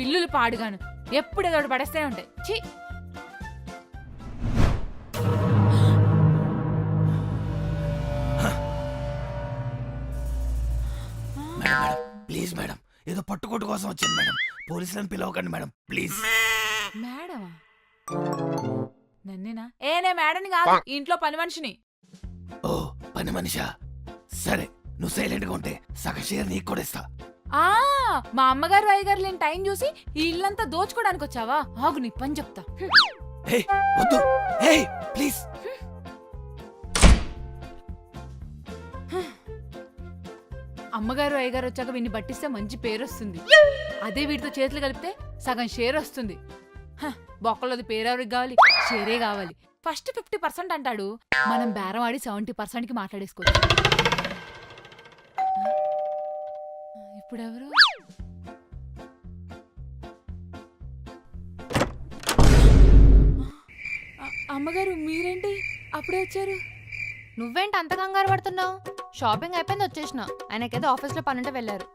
పిల్లులు పాడుగాను ఎప్పుడు ఏదో ఒకటి పడేస్తూనే ఉంటాయి. ఛీ. మేడం ప్లీజ్ మేడం, ఏదో పట్టుకోటు కోసం వచ్చాను మేడం, పోలీసులను పిలవకండి మేడం ప్లీజ్. మేడమా? నన్నేనా? నే మేడని కాదు, ఇంట్లో పని మనిషిని. ఓ పని మనిషా, సరే నువ్వు సైలెంట్ గా ఉంటే సగ షేర్ నీకు కూడా ఇస్తా. మా అమ్మగారు అయ్యగారు లేని టైం చూసి ఈ ఇల్లంతా దోచుకోవడానికి వచ్చావా? ఆగు నీ పని చెప్తా. ఏయ్ వద్దు, ఏయ్ ప్లీజ్. అమ్మగారు అయ్యగారు వచ్చాక వీడిని బట్టిస్తే మంచి పేరు వస్తుంది. అదే వీటితో చేతులు కలిపితే సగం షేర్ వస్తుంది. బొక్కలోది పేరెవరికి కావాలి? షేరే కావాలి. ఫస్ట్ 50% అంటాడు, మనం బేరం ఆడి 70%కి మాట్లాడేసుకోవచ్చు. ఇప్పుడెవరు? అమ్మగారు మీరేంటి అప్పుడే వచ్చారు? నువ్వేంటి అంత కంగారు పడుతున్నావు? షాపింగ్ అయిపోయింది, వచ్చేసిన. ఆయనకేదో ఆఫీస్లో పనుంటే వెళ్ళారు.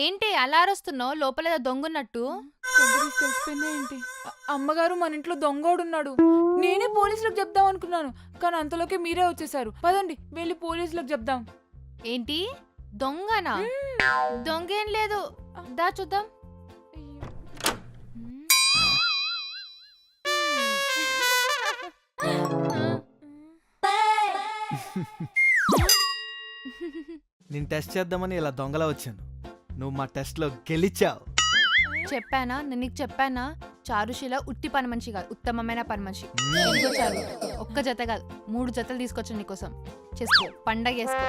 ఏంటి అలా అరుస్తున్నావు? లోపలేదో దొంగన్నట్టు. తెలిసిపోయిందా ఏంటి? అమ్మగారు మన ఇంట్లో దొంగోడున్నాడు. నేనే పోలీసులకు చెప్దాం అనుకున్నాను, కానీ అంతలోకే మీరే వచ్చేసారు. పదండి వెళ్ళి పోలీసులకు చెప్దాం. ఏంటి దొంగనా? దొంగేం లేదు, దా చూద్దాం. నేను టెస్ట్ చేద్దామని ఇలా దొంగలా వచ్చాను. నువ్వు మా టెస్ట్ లో గెలిచావు. చెప్పానా? నేను నీకు చెప్పానా? చారుశీల ఉట్టి పని మనిషి కాదు, ఉత్తమమైన పని మనిషి. ఒక్క జత కాదు 3 జతలు తీసుకొచ్చాను నీకోసం. చేసుకో, పండగ చేసుకో.